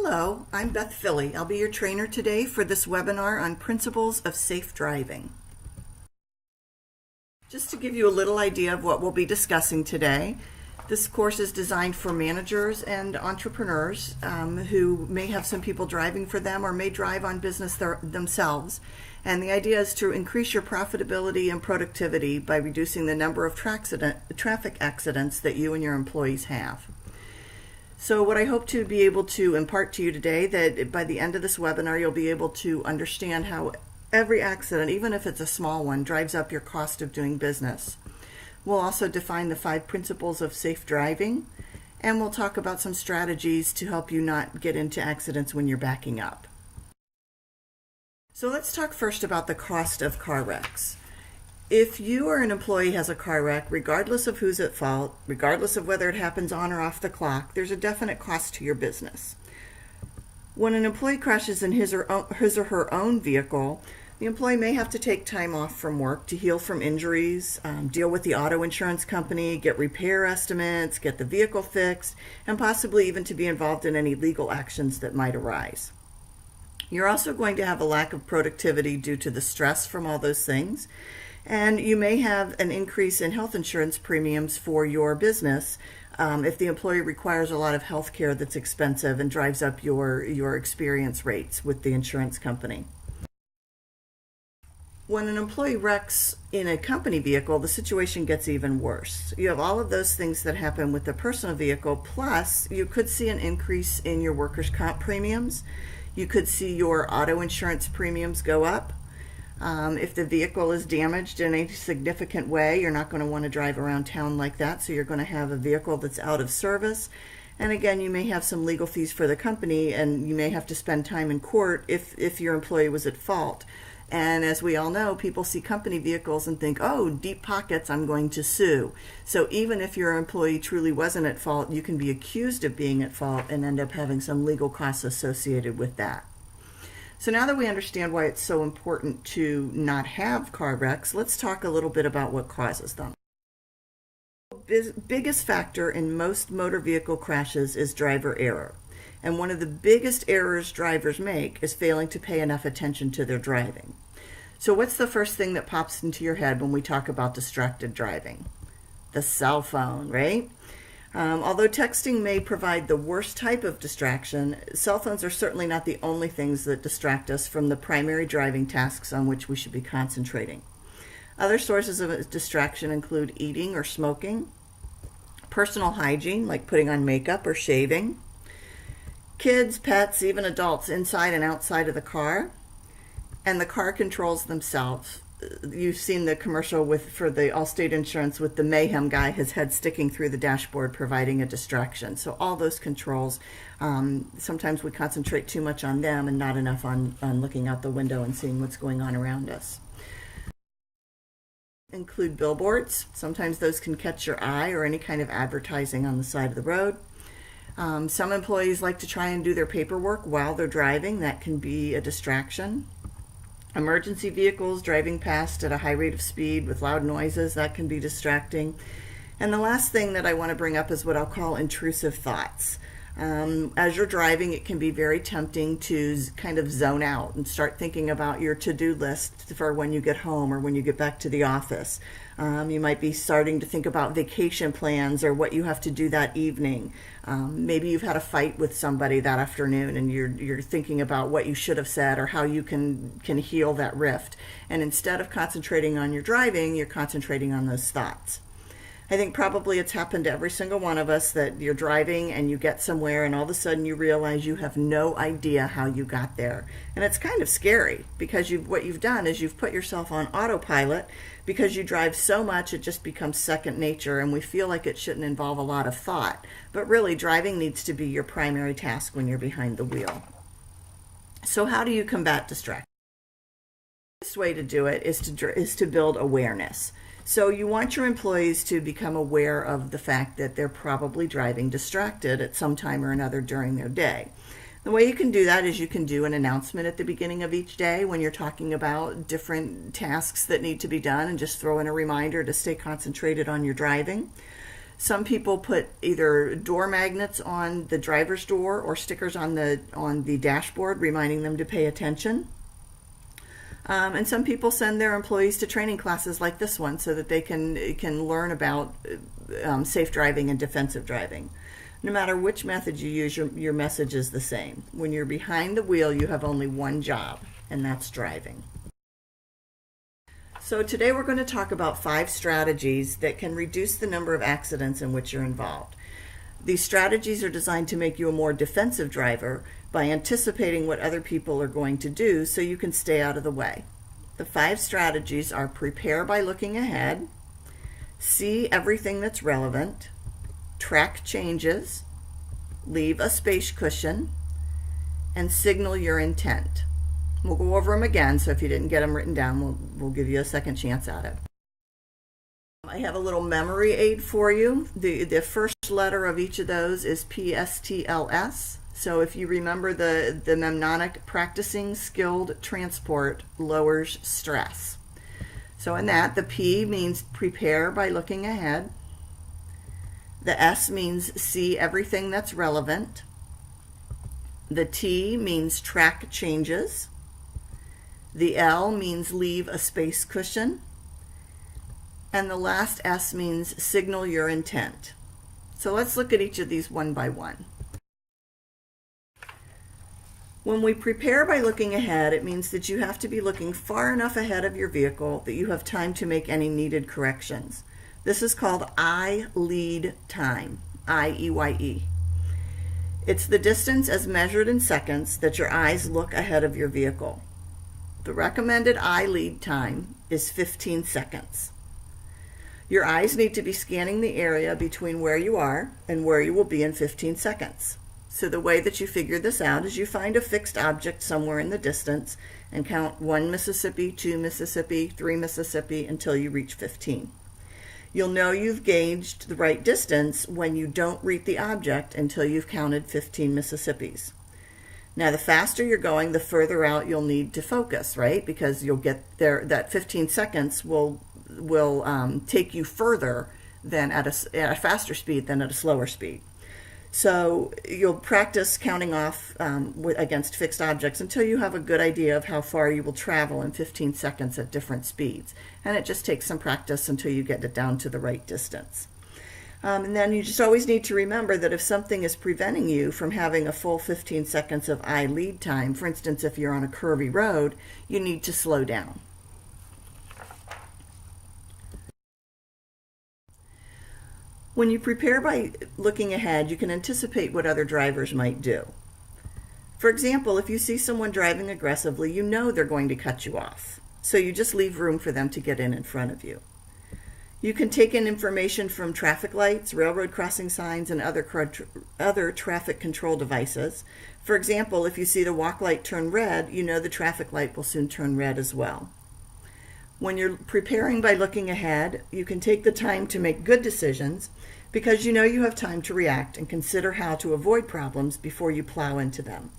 Hello, I'm Beth Philly. I'll be your trainer today for this webinar on principles of safe driving. Just to give you a little idea of what we'll be discussing today, this course is designed for managers and entrepreneurs who may have some people driving for them or may drive on business themselves. And the idea is to increase your profitability and productivity by reducing the number of traffic accidents that you and your employees have. So what I hope to be able to impart to you today, that by the end of this webinar you'll be able to understand how every accident, even if it's a small one, drives up your cost of doing business. We'll also define the 5 principles of safe driving, and we'll talk about some strategies to help you not get into accidents when you're backing up. So let's talk first about the cost of car wrecks. If you or an employee has a car wreck, regardless of who's at fault, regardless of whether it happens on or off the clock, there's a definite cost to your business. When an employee crashes in his or her own vehicle, the employee may have to take time off from work to heal from injuries, deal with the auto insurance company, get repair estimates, get the vehicle fixed, and possibly even to be involved in any legal actions that might arise. You're also going to have a lack of productivity due to the stress from all those things. And you may have an increase in health insurance premiums for your business if the employee requires a lot of health care that's expensive and drives up your experience rates with the insurance company. When an employee wrecks in a company vehicle, the situation gets even worse. You have all of those things that happen with the personal vehicle, plus you could see an increase in your workers' comp premiums. You could see your auto insurance premiums go up. If the vehicle is damaged in a significant way, you're not going to want to drive around town like that, so you're going to have a vehicle that's out of service. And again, you may have some legal fees for the company, and you may have to spend time in court if your employee was at fault. And as we all know, people see company vehicles and think, oh, deep pockets, I'm going to sue. So even if your employee truly wasn't at fault, you can be accused of being at fault and end up having some legal costs associated with that. So now that we understand why it's so important to not have car wrecks, let's talk a little bit about what causes them. The biggest factor in most motor vehicle crashes is driver error. And one of the biggest errors drivers make is failing to pay enough attention to their driving. So what's the first thing that pops into your head when we talk about distracted driving? The cell phone, right? Although texting may provide the worst type of distraction, cell phones are certainly not the only things that distract us from the primary driving tasks on which we should be concentrating. Other sources of distraction include eating or smoking, personal hygiene like putting on makeup or shaving, kids, pets, even adults inside and outside of the car, and the car controls themselves. You've seen the commercial for the Allstate insurance with the mayhem guy, his head sticking through the dashboard, providing a distraction. So all those controls, sometimes we concentrate too much on them and not enough on looking out the window and seeing what's going on around us. Include billboards. Sometimes those can catch your eye, or any kind of advertising on the side of the road. Some employees like to try and do their paperwork while they're driving. That can be a distraction. Emergency vehicles driving past at a high rate of speed with loud noises, that can be distracting. And the last thing that I want to bring up is what I'll call intrusive thoughts. As you're driving, it can be very tempting to kind of zone out and start thinking about your to-do list for when you get home or when you get back to the office. You might be starting to think about vacation plans or what you have to do that evening. Maybe you've had a fight with somebody that afternoon and you're thinking about what you should have said or how you can heal that rift. And instead of concentrating on your driving, you're concentrating on those thoughts. I think probably it's happened to every single one of us that you're driving and you get somewhere and all of a sudden you realize you have no idea how you got there. And it's kind of scary because what you've done is you've put yourself on autopilot because you drive so much it just becomes second nature, and we feel like it shouldn't involve a lot of thought. But really, driving needs to be your primary task when you're behind the wheel. So how do you combat distraction? The best way to do it is to build awareness. So you want your employees to become aware of the fact that they're probably driving distracted at some time or another during their day. The way you can do that is you can do an announcement at the beginning of each day when you're talking about different tasks that need to be done, and just throw in a reminder to stay concentrated on your driving. Some people put either door magnets on the driver's door or stickers on the dashboard reminding them to pay attention. And some people send their employees to training classes like this one so that they can learn about safe driving and defensive driving. No matter which method you use, your message is the same. When you're behind the wheel, you have only one job, and that's driving. So today we're going to talk about 5 strategies that can reduce the number of accidents in which you're involved. These strategies are designed to make you a more defensive driver by anticipating what other people are going to do so you can stay out of the way. The 5 strategies are: prepare by looking ahead, see everything that's relevant, track changes, leave a space cushion, and signal your intent. We'll go over them again, so if you didn't get them written down, we'll give you a second chance at it. I have a little memory aid for you. The first letter of each of those is PSTLS. So if you remember the mnemonic, practicing skilled transport lowers stress. So in that, the P means prepare by looking ahead. The S means see everything that's relevant. The T means track changes. The L means leave a space cushion. And the last S means signal your intent. So let's look at each of these one by one. When we prepare by looking ahead, it means that you have to be looking far enough ahead of your vehicle that you have time to make any needed corrections. This is called eye lead time, I-E-Y-E. It's the distance as measured in seconds that your eyes look ahead of your vehicle. The recommended eye lead time is 15 seconds. Your eyes need to be scanning the area between where you are and where you will be in 15 seconds. So the way that you figure this out is you find a fixed object somewhere in the distance and count 1 Mississippi, 2 Mississippi, 3 Mississippi until you reach 15. You'll know you've gauged the right distance when you don't read the object until you've counted 15 Mississippis. Now, the faster you're going, the further out you'll need to focus, right? Because you'll get there, that 15 seconds will take you further than at a faster speed than at a slower speed. So you'll practice counting off against fixed objects until you have a good idea of how far you will travel in 15 seconds at different speeds. And it just takes some practice until you get it down to the right distance. And then you just always need to remember that if something is preventing you from having a full 15 seconds of eye lead time, for instance, if you're on a curvy road, you need to slow down. When you prepare by looking ahead, you can anticipate what other drivers might do. For example, if you see someone driving aggressively, you know they're going to cut you off. So you just leave room for them to get in front of you. You can take in information from traffic lights, railroad crossing signs, and other traffic control devices. For example, if you see the walk light turn red, you know the traffic light will soon turn red as well. When you're preparing by looking ahead, you can take the time to make good decisions because you know you have time to react and consider how to avoid problems before you plow into them.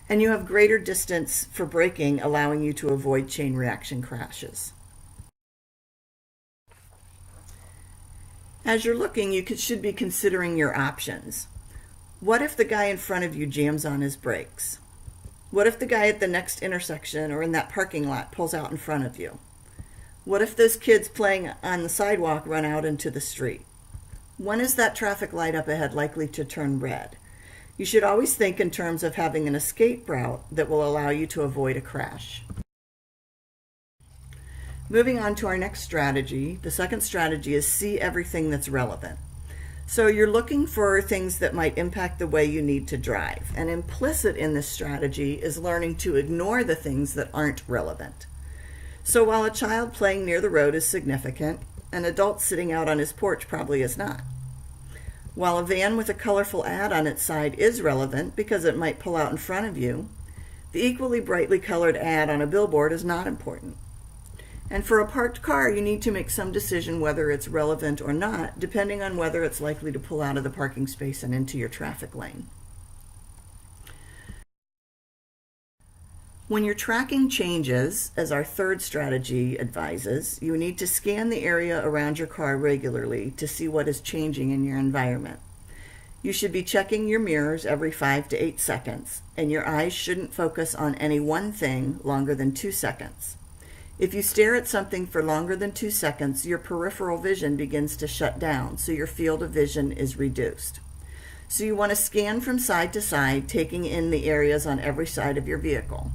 And you have greater distance for braking, allowing you to avoid chain reaction crashes. As you're looking, you should be considering your options. What if the guy in front of you jams on his brakes? What if the guy at the next intersection or in that parking lot pulls out in front of you? What if those kids playing on the sidewalk run out into the street? When is that traffic light up ahead likely to turn red? You should always think in terms of having an escape route that will allow you to avoid a crash. Moving on to our next strategy, the second strategy is see everything that's relevant. So you're looking for things that might impact the way you need to drive. And implicit in this strategy is learning to ignore the things that aren't relevant. So while a child playing near the road is significant, an adult sitting out on his porch probably is not. While a van with a colorful ad on its side is relevant because it might pull out in front of you, the equally brightly colored ad on a billboard is not important. And for a parked car, you need to make some decision whether it's relevant or not, depending on whether it's likely to pull out of the parking space and into your traffic lane. When you're tracking changes, as our third strategy advises, you need to scan the area around your car regularly to see what is changing in your environment. You should be checking your mirrors every 5 to 8 seconds, and your eyes shouldn't focus on any one thing longer than 2 seconds. If you stare at something for longer than 2 seconds, your peripheral vision begins to shut down, so your field of vision is reduced. So you want to scan from side to side, taking in the areas on every side of your vehicle.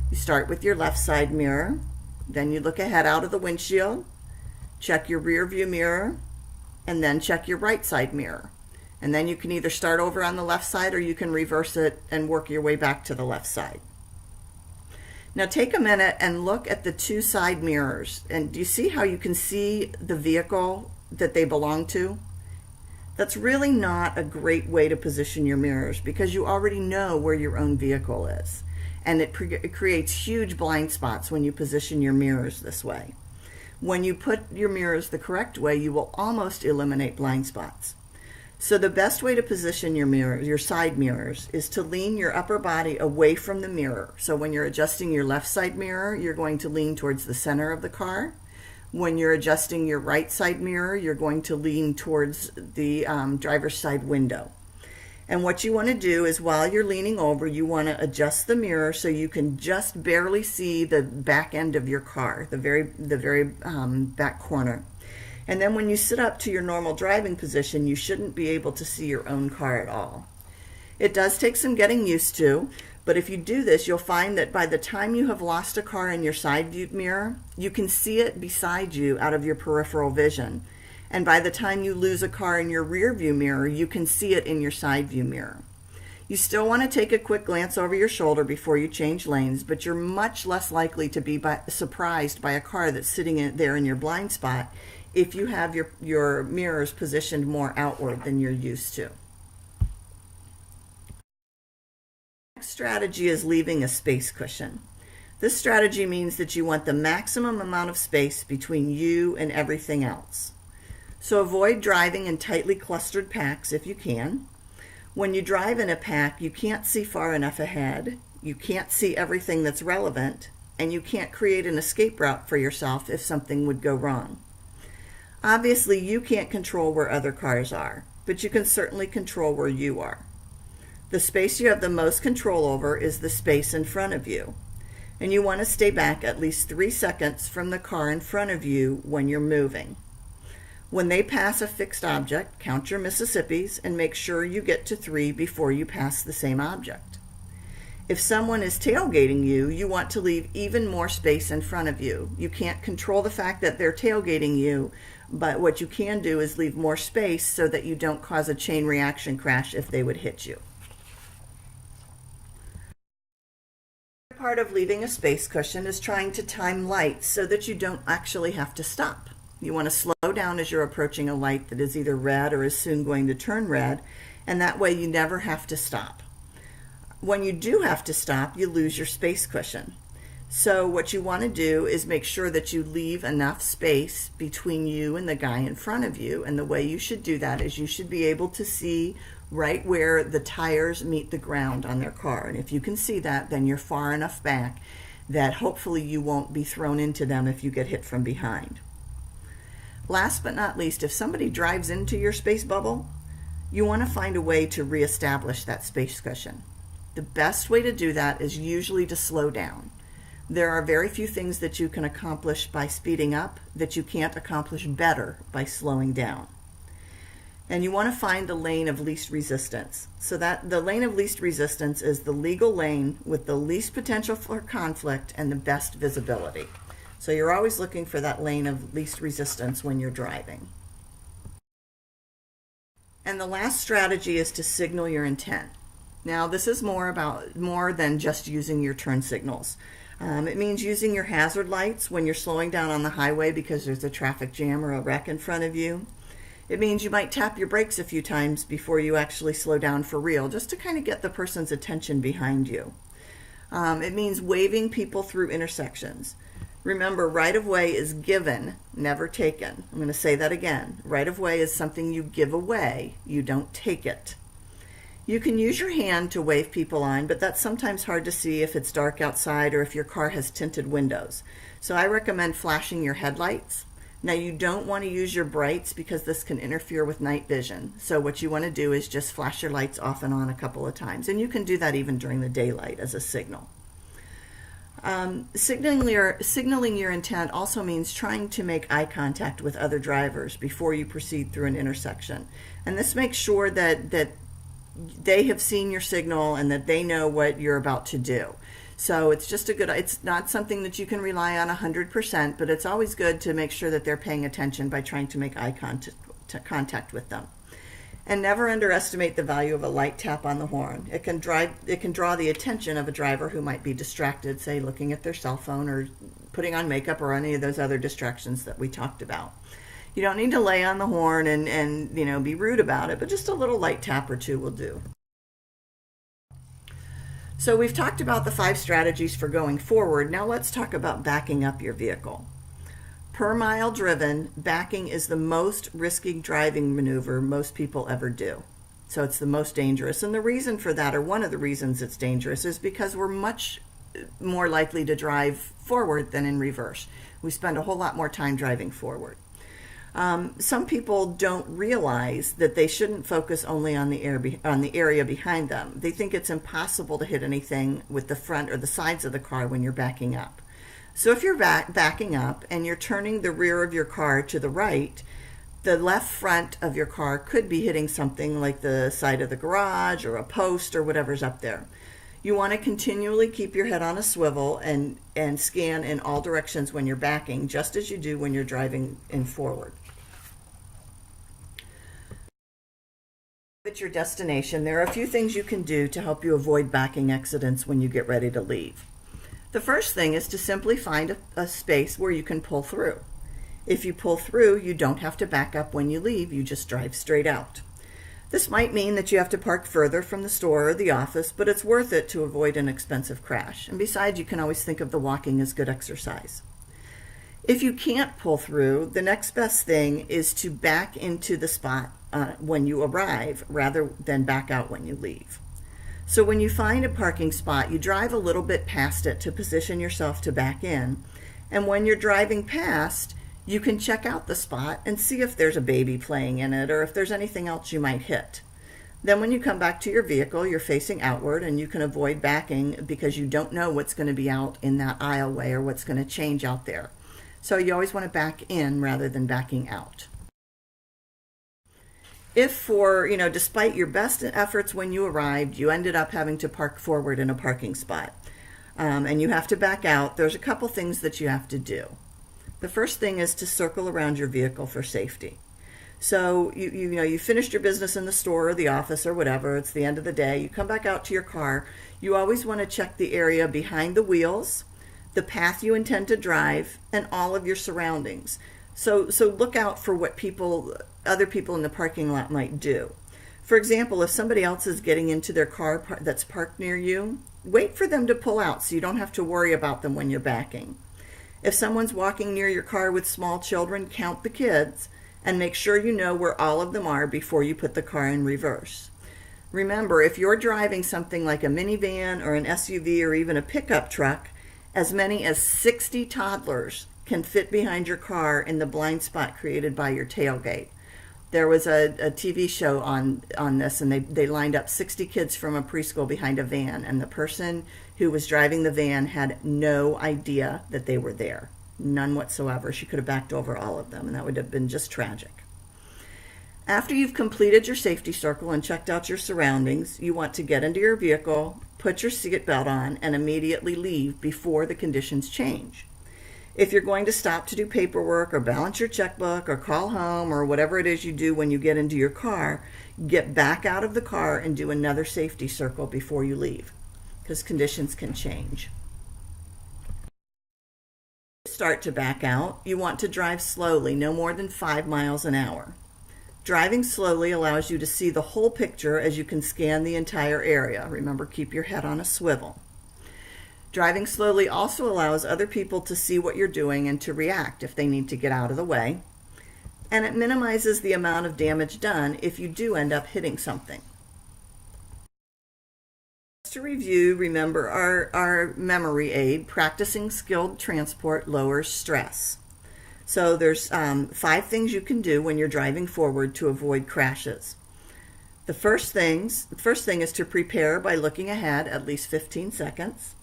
You start with your left side mirror, then you look ahead out of the windshield, check your rear view mirror, and then check your right side mirror. And then you can either start over on the left side or you can reverse it and work your way back to the left side. Now take a minute and look at the two side mirrors. And do you see how you can see the vehicle that they belong to? That's really not a great way to position your mirrors because you already know where your own vehicle is. And it creates huge blind spots when you position your mirrors this way. When you put your mirrors the correct way, you will almost eliminate blind spots. So the best way to position your mirrors, your side mirrors, is to lean your upper body away from the mirror. So when you're adjusting your left side mirror, you're going to lean towards the center of the car. When you're adjusting your right side mirror, you're going to lean towards the driver's side window. And what you want to do is while you're leaning over, you want to adjust the mirror so you can just barely see the back end of your car, the very back corner. And then when you sit up to your normal driving position, you shouldn't be able to see your own car at all. It does take some getting used to, but if you do this, you'll find that by the time you have lost a car in your side view mirror, you can see it beside you out of your peripheral vision. And by the time you lose a car in your rear view mirror, you can see it in your side view mirror. You still want to take a quick glance over your shoulder before you change lanes, but you're much less likely to be surprised by a car that's sitting there in your blind spot if you have your mirrors positioned more outward than you're used to. Next strategy is leaving a space cushion. This strategy means that you want the maximum amount of space between you and everything else. So avoid driving in tightly clustered packs if you can. When you drive in a pack, you can't see far enough ahead, you can't see everything that's relevant, and you can't create an escape route for yourself if something would go wrong. Obviously, you can't control where other cars are, but you can certainly control where you are. The space you have the most control over is the space in front of you, and you want to stay back at least 3 seconds from the car in front of you when you're moving. When they pass a fixed object, count your Mississippis and make sure you get to 3 before you pass the same object. If someone is tailgating you, you want to leave even more space in front of you. You can't control the fact that they're tailgating you, but what you can do is leave more space so that you don't cause a chain reaction crash if they would hit you. Part of leaving a space cushion is trying to time lights so that you don't actually have to stop. You want to slow down as you're approaching a light that is either red or is soon going to turn red, and that way you never have to stop. When you do have to stop, you lose your space cushion. So what you want to do is make sure that you leave enough space between you and the guy in front of you, and the way you should do that is you should be able to see right where the tires meet the ground on their car. And if you can see that, then you're far enough back that hopefully you won't be thrown into them if you get hit from behind. Last but not least, if somebody drives into your space bubble, you want to find a way to reestablish that space cushion. The best way to do that is usually to slow down. There are very few things that you can accomplish by speeding up that you can't accomplish better by slowing down. And you want to find the lane of least resistance. So that the lane of least resistance is the legal lane with the least potential for conflict and the best visibility. So you're always looking for that lane of least resistance when you're driving. And the last strategy is to signal your intent. Now this is more than just using your turn signals. It means using your hazard lights when you're slowing down on the highway because there's a traffic jam or a wreck in front of you. It means you might tap your brakes a few times before you actually slow down for real, just to kind of get the person's attention behind you. It means waving people through intersections. Remember, right-of-way is given, never taken. I'm going to say that again. Right-of-way is something you give away. You don't take it. You can use your hand to wave people on, but that's sometimes hard to see if it's dark outside or if your car has tinted windows. So I recommend flashing your headlights. Now you don't want to use your brights because this can interfere with night vision. So what you want to do is just flash your lights off and on a couple of times. And you can do that even during the daylight as a signal. Signaling your intent also means trying to make eye contact with other drivers before you proceed through an intersection. And this makes sure that they have seen your signal and that they know what you're about to do. So it's not something that you can rely on 100%, but it's always good to make sure that they're paying attention by trying to make eye contact with them. And never underestimate the value of a light tap on the horn. It can draw the attention of a driver who might be distracted, say looking at their cell phone or putting on makeup or any of those other distractions that we talked about. You don't need to lay on the horn and be rude about it, but just a little light tap or two will do. So we've talked about the 5 strategies for going forward. Now let's talk about backing up your vehicle. Per mile driven, backing is the most risky driving maneuver most people ever do. So it's the most dangerous. And the reason for that, or one of the reasons it's dangerous, is because we're much more likely to drive forward than in reverse. We spend a whole lot more time driving forward. Some people don't realize that they shouldn't focus only on the area behind them. They think it's impossible to hit anything with the front or the sides of the car when you're backing up. So if you're backing up and you're turning the rear of your car to the right, the left front of your car could be hitting something like the side of the garage or a post or whatever's up there. You want to continually keep your head on a swivel and scan in all directions when you're backing, just as you do when you're driving in forward. At your destination, there are a few things you can do to help you avoid backing accidents when you get ready to leave. The first thing is to simply find a space where you can pull through. If you pull through, you don't have to back up when you leave, you just drive straight out. This might mean that you have to park further from the store or the office, but it's worth it to avoid an expensive crash. And besides, you can always think of the walking as good exercise. If you can't pull through, the next best thing is to back into the spot when you arrive rather than back out when you leave. So when you find a parking spot, you drive a little bit past it to position yourself to back in. And when you're driving past, you can check out the spot and see if there's a baby playing in it or if there's anything else you might hit. Then when you come back to your vehicle, you're facing outward and you can avoid backing because you don't know what's going to be out in that aisleway or what's going to change out there. So you always want to back in rather than backing out. If despite your best efforts when you arrived, you ended up having to park forward in a parking spot and you have to back out, there's a couple things that you have to do. The first thing is to circle around your vehicle for safety. So you finished your business in the store or the office or whatever, it's the end of the day, you come back out to your car, you always want to check the area behind the wheels, the path you intend to drive, and all of your surroundings. So look out for what other people in the parking lot might do. For example, if somebody else is getting into their car that's parked near you, wait for them to pull out so you don't have to worry about them when you're backing. If someone's walking near your car with small children, count the kids and make sure you know where all of them are before you put the car in reverse. Remember, if you're driving something like a minivan or an SUV or even a pickup truck, as many as 60 toddlers can fit behind your car in the blind spot created by your tailgate. There was a TV show on this, and they lined up 60 kids from a preschool behind a van, and the person who was driving the van had no idea that they were there. None whatsoever. She could have backed over all of them, and that would have been just tragic. After you've completed your safety circle and checked out your surroundings, you want to get into your vehicle, put your seatbelt on, and immediately leave before the conditions change. If you're going to stop to do paperwork or balance your checkbook or call home or whatever it is you do when you get into your car, get back out of the car and do another safety circle before you leave, because conditions can change. Start to back out, you want to drive slowly, no more than 5 miles an hour. Driving slowly allows you to see the whole picture as you can scan the entire area. Remember, keep your head on a swivel. Driving slowly also allows other people to see what you're doing and to react if they need to get out of the way. And it minimizes the amount of damage done if you do end up hitting something. To review, remember our memory aid, practicing skilled transport lowers stress. So there's 5 things you can do when you're driving forward to avoid crashes. The first thing is to prepare by looking ahead at least 15 seconds.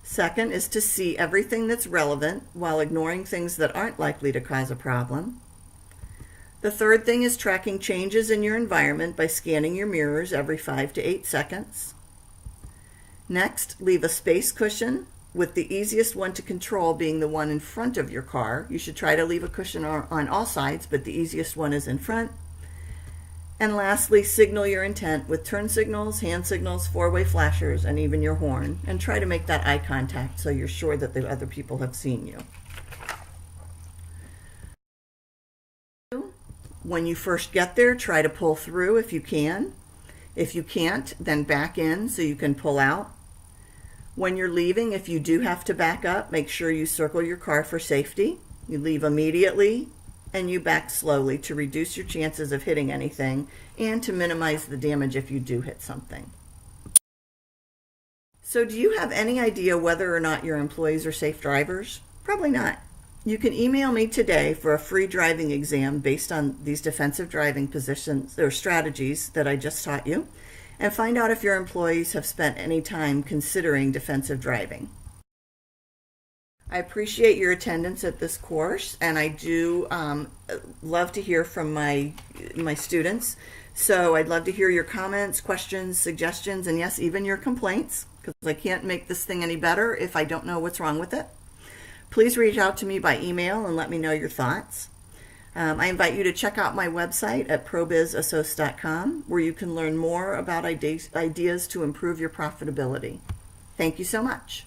Second is to see everything that's relevant while ignoring things that aren't likely to cause a problem. The third thing is tracking changes in your environment by scanning your mirrors every 5 to 8 seconds. Next, leave a space cushion, with the easiest one to control being the one in front of your car. You should try to leave a cushion on all sides, but the easiest one is in front. And lastly, signal your intent with turn signals, hand signals, 4-way flashers, and even your horn. And try to make that eye contact so you're sure that the other people have seen you. When you first get there, try to pull through if you can. If you can't, then back in so you can pull out. When you're leaving, if you do have to back up, make sure you circle your car for safety. You leave immediately and you back slowly to reduce your chances of hitting anything and to minimize the damage if you do hit something. So do you have any idea whether or not your employees are safe drivers? Probably not. You can email me today for a free driving exam based on these defensive driving positions or strategies that I just taught you, and find out if your employees have spent any time considering defensive driving. I appreciate your attendance at this course, and I do love to hear from my students. So I'd love to hear your comments, questions, suggestions, and yes, even your complaints, because I can't make this thing any better if I don't know what's wrong with it. Please reach out to me by email and let me know your thoughts. I invite you to check out my website at probizassoc.com, where you can learn more about ideas to improve your profitability. Thank you so much.